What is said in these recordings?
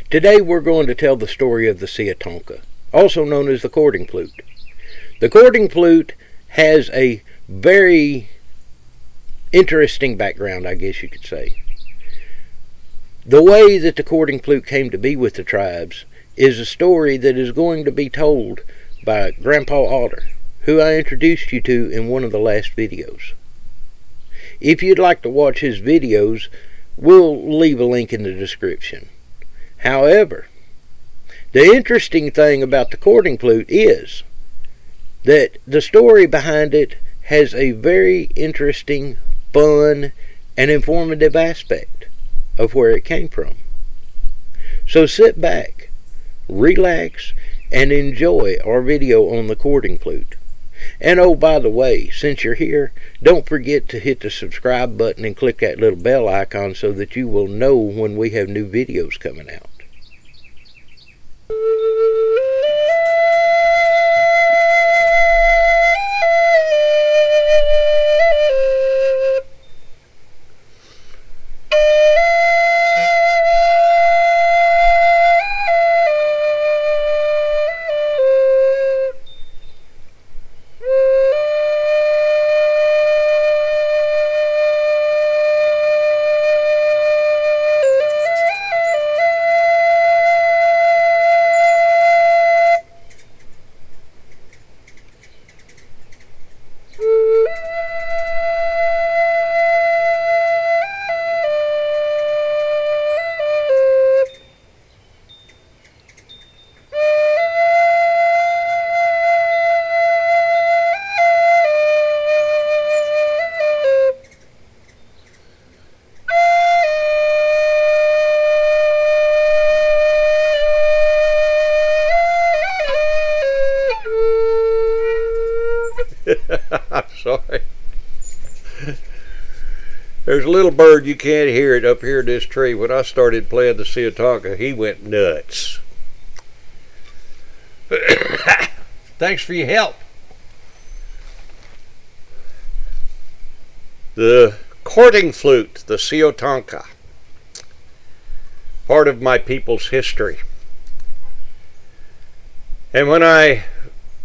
Today we're going to tell the story of the Sitotanka, also known as the cording flute. The cording flute has a very interesting background, I guess you could say. The way that the cording flute came to be with the tribes is a story that is going to be told by Grandpa Otter, who I introduced you to in one of the last videos. If you'd like to watch his videos, we'll leave a link in the description. However, the interesting thing about the cording flute is that the story behind it has a very interesting, fun, and informative aspect of where it came from. So sit back, relax, and enjoy our video on the cording flute. And oh, by the way, since you're here, don't forget to hit the subscribe button and click that little bell icon so that you will know when we have new videos coming out. I'm sorry. There's a little bird, you can't hear it, up here in this tree. When I started playing the Sitotanka, he went nuts. Thanks for your help. The cording flute, the Sitotanka, part of my people's history. And when I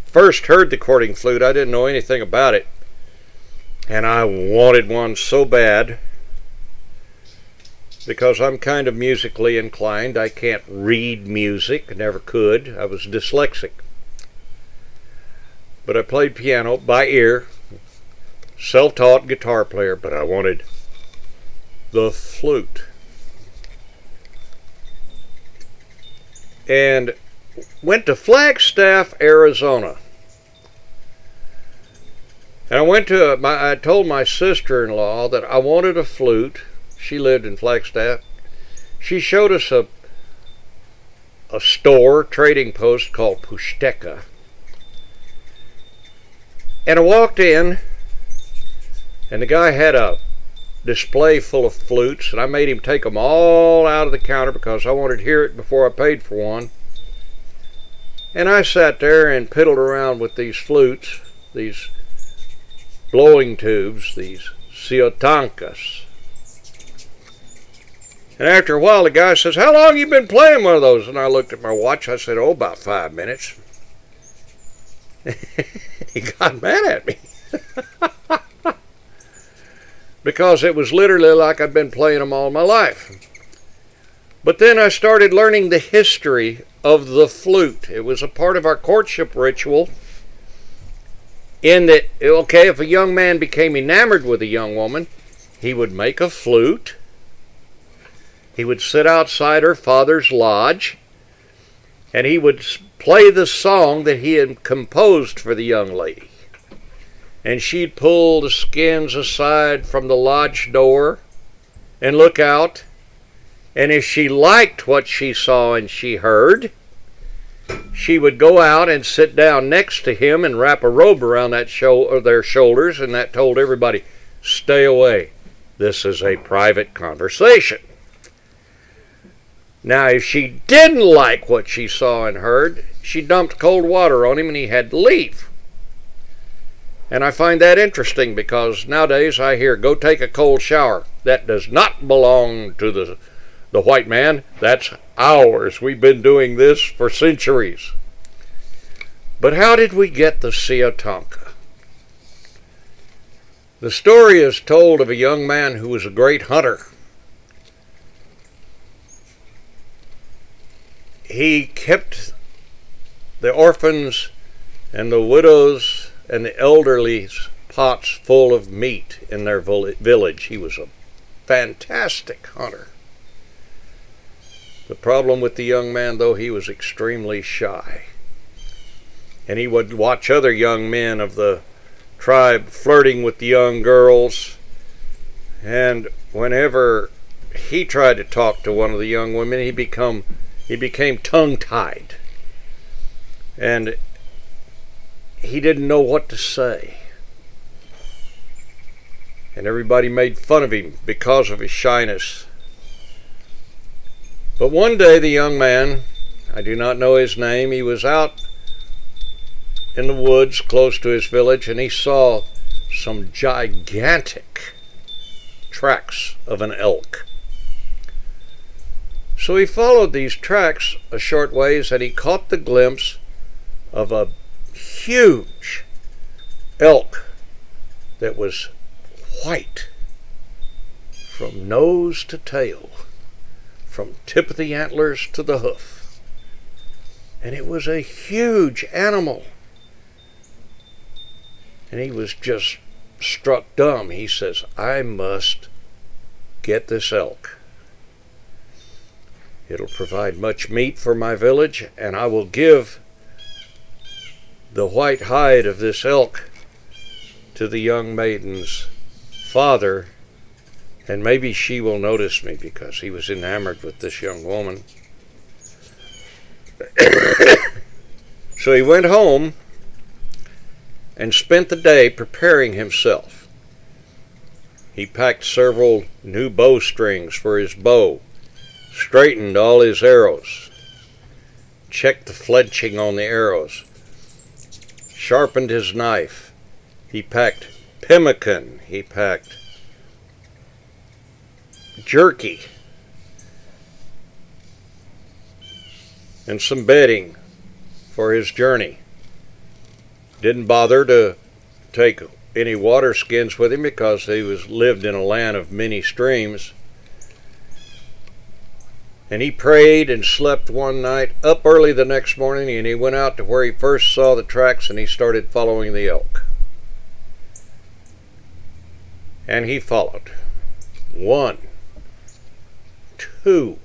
first heard the cording flute, I didn't know anything about it, and I wanted one so bad because I'm kind of musically inclined. I can't read music, I never could. I was dyslexic, but I played piano by ear, self-taught guitar player, but I wanted the flute. And went to Flagstaff, Arizona. And I told my sister-in-law that I wanted a flute. She lived in Flagstaff. She showed us a store, trading post called Pushteka. And I walked in, and the guy had a display full of flutes, and I made him take them all out of the counter because I wanted to hear it before I paid for one. And I sat there and piddled around with these flutes, these blowing tubes, these SIYOTANKAs. And after a while, the guy says, "How long have you been playing one of those?" And I looked at my watch. I said, "Oh, about 5 minutes." He got mad at me. Because it was literally like I'd been playing them all my life. But then I started learning the history of the flute. It was a part of our courtship ritual, in that, okay, if a young man became enamored with a young woman, he would make a flute. He would sit outside her father's lodge, and he would play the song that he had composed for the young lady. And she'd pull the skins aside from the lodge door and look out. And if she liked what she saw and she heard, she would go out and sit down next to him and wrap a robe around their shoulders, and that told everybody, "Stay away. This is a private conversation." Now, if she didn't like what she saw and heard, she dumped cold water on him and he had to leave. And I find that interesting because nowadays I hear, "Go take a cold shower." That does not belong to the the white man, "That's ours. We've been doing this for centuries." But how did we get the Sitotanka? The story is told of a young man who was a great hunter. He kept the orphans and the widows and the elderly's pots full of meat in their village. He was a fantastic hunter. The problem with the young man, though, he was extremely shy. And he would watch other young men of the tribe flirting with the young girls. And whenever he tried to talk to one of the young women, he became tongue-tied. And he didn't know what to say. And everybody made fun of him because of his shyness. But one day the young man, I do not know his name, he was out in the woods close to his village, and he saw some gigantic tracks of an elk. So he followed these tracks a short ways, and he caught the glimpse of a huge elk that was white from nose to tail, from tip of the antlers to the hoof. And it was a huge animal. And he was just struck dumb. He says, "I must get this elk. It'll provide much meat for my village, and I will give the white hide of this elk to the young maiden's father, and maybe she will notice me," because he was enamored with this young woman. So he went home and spent the day preparing himself. He packed several new bowstrings for his bow, straightened all his arrows, checked the fletching on the arrows, sharpened his knife. He packed pemmican. He packed jerky and some bedding for his journey. Didn't bother to take any water skins with him because he lived in a land of many streams. And he prayed and slept one night, up early the next morning, and he went out to where he first saw the tracks, and he started following the elk. And he followed. 1, 2,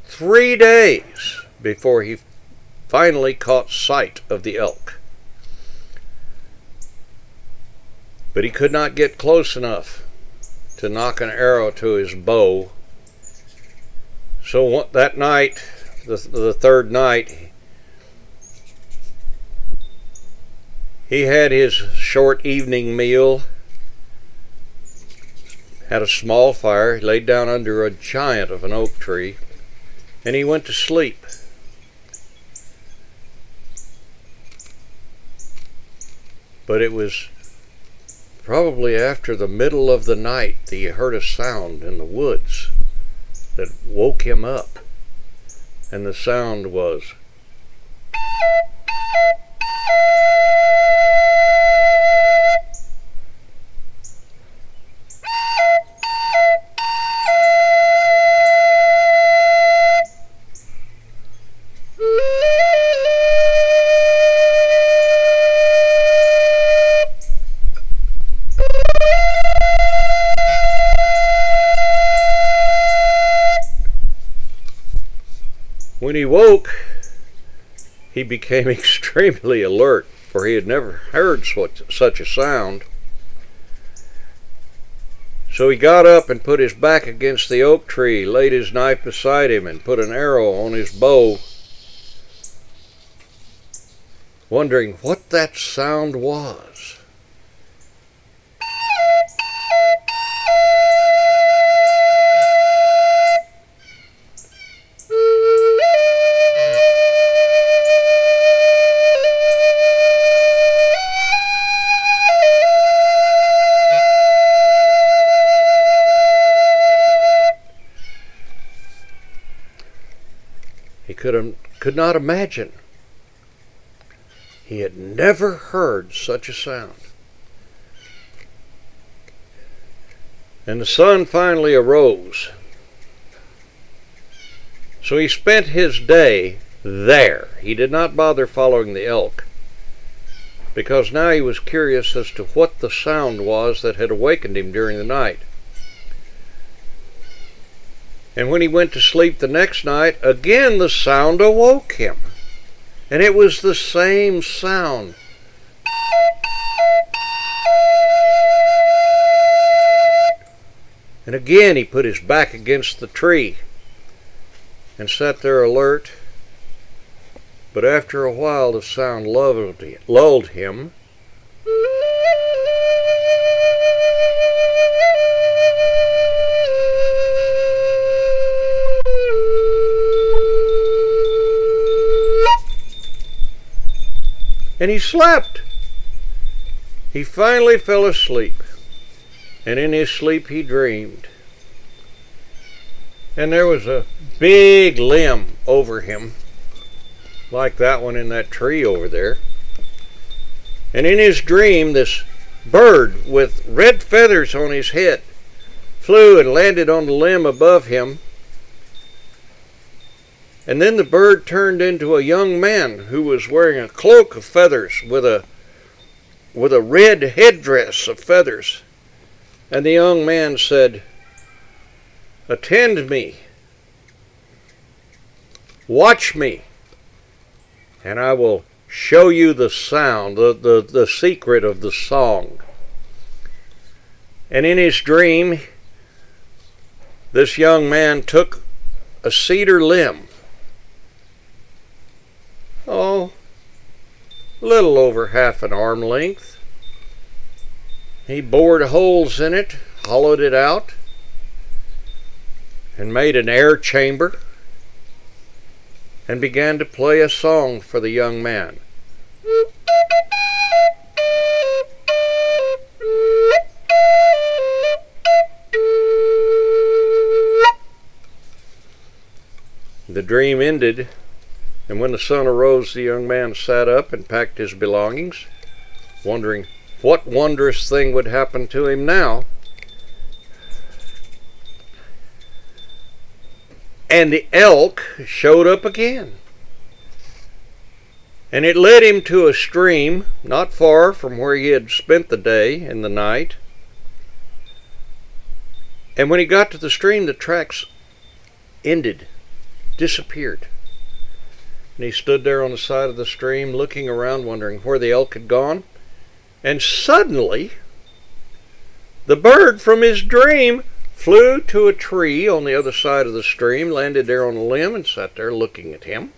3 days before he finally caught sight of the elk. But he could not get close enough to knock an arrow to his bow. So that night, the third night, he had his short evening meal, had a small fire, laid down under a giant of an oak tree, and he went to sleep. But it was probably after the middle of the night that he heard a sound in the woods that woke him up. And the sound was, when he woke, he became extremely alert, for he had never heard such a sound. So he got up and put his back against the oak tree, laid his knife beside him, and put an arrow on his bow, wondering what that sound was. He could not imagine. He had never heard such a sound. And the sun finally arose. So he spent his day there. He did not bother following the elk, because now he was curious as to what the sound was that had awakened him during the night. And when he went to sleep the next night, again the sound awoke him. And it was the same sound. And again he put his back against the tree and sat there alert. But after a while the sound lulled him. And he slept. He finally fell asleep. And in his sleep he dreamed. And there was a big limb over him, like that one in that tree over there. And in his dream, this bird with red feathers on his head flew and landed on the limb above him. And then the bird turned into a young man who was wearing a cloak of feathers with a red headdress of feathers. And the young man said, "Attend me, watch me, and I will show you the sound, the secret of the song." And in his dream, this young man took a cedar limb, little over half an arm length. He bored holes in it, hollowed it out, and made an air chamber, and began to play a song for the young man. The dream ended, and when the sun arose, the young man sat up and packed his belongings, wondering what wondrous thing would happen to him now. And the elk showed up again. And it led him to a stream not far from where he had spent the day and the night. And when he got to the stream, the tracks ended, disappeared. And he stood there on the side of the stream, looking around, wondering where the elk had gone. And suddenly, the bird from his dream flew to a tree on the other side of the stream, landed there on a limb, and sat there looking at him.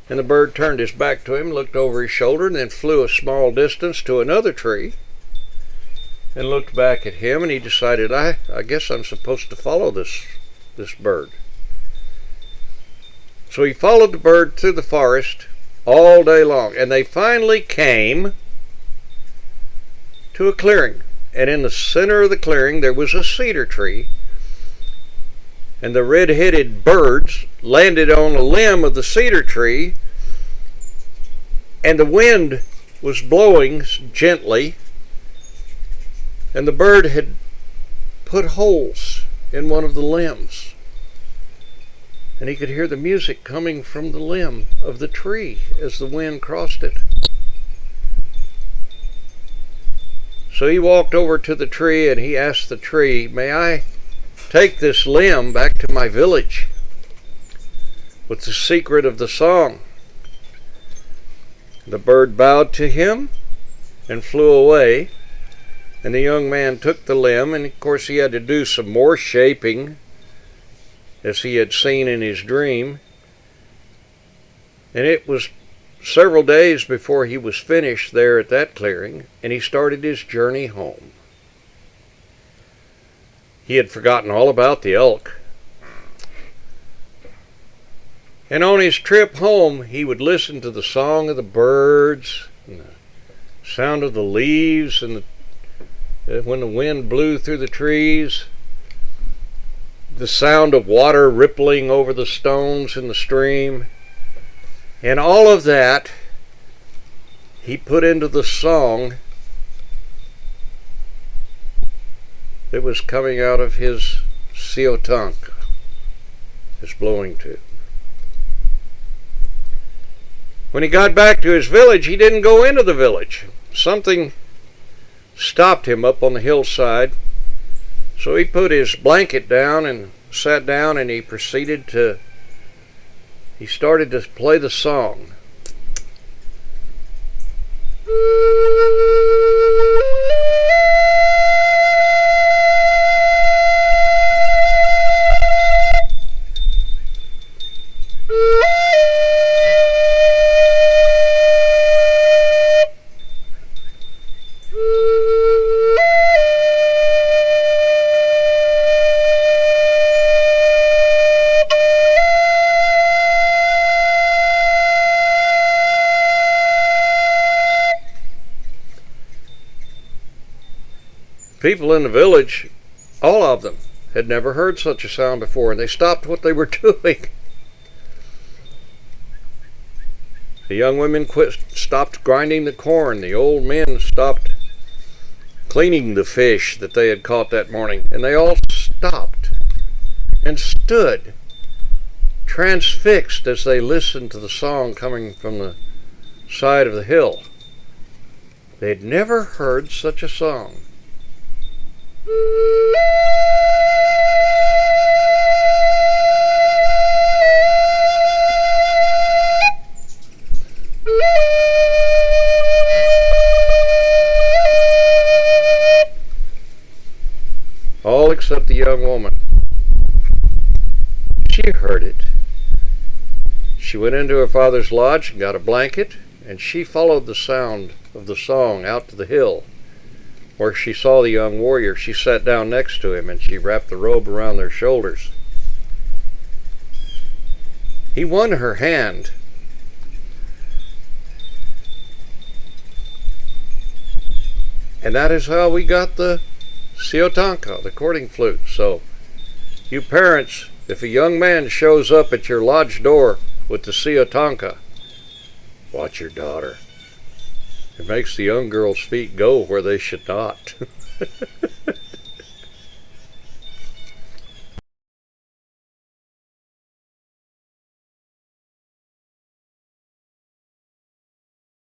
And the bird turned his back to him, looked over his shoulder, and then flew a small distance to another tree and looked back at him, and he decided, I guess I'm supposed to follow this bird. So he followed the bird through the forest all day long, and they finally came to a clearing. And in the center of the clearing there was a cedar tree, and the red-headed birds landed on a limb of the cedar tree, and the wind was blowing gently, and the bird had put holes in one of the limbs, and he could hear the music coming from the limb of the tree as the wind crossed it. So he walked over to the tree and he asked the tree, "May I take this limb back to my village with the secret of the song?" The bird bowed to him and flew away, and the young man took the limb, and of course he had to do some more shaping as he had seen in his dream, and it was several days before he was finished there at that clearing, and he started his journey home. He had forgotten all about the elk. And on his trip home, he would listen to the song of the birds, and the sound of the leaves, and when the wind blew through the trees. the sound of water rippling over the stones in the stream. And all of that he put into the song that was coming out of his SIYOTANKA, his blowing tube. When he got back to his village, he didn't go into the village. Something stopped him up on the hillside. So he put his blanket down and sat down, and he started to play the song. People in the village, all of them, had never heard such a sound before, and they stopped what they were doing. The young women stopped grinding the corn. The old men stopped cleaning the fish that they had caught that morning, and they all stopped and stood, transfixed, as they listened to the song coming from the side of the hill. They had never heard such a song. All except the young woman. She heard it. She went into her father's lodge and got a blanket, and she followed the sound of the song out to the hill. Where she saw the young warrior, she sat down next to him, and she wrapped the robe around their shoulders. He won her hand. And that is how we got the SIYOTANKA, the courting flute. So, you parents, if a young man shows up at your lodge door with the SIYOTANKA, watch your daughter. It makes the young girl's feet go where they should not.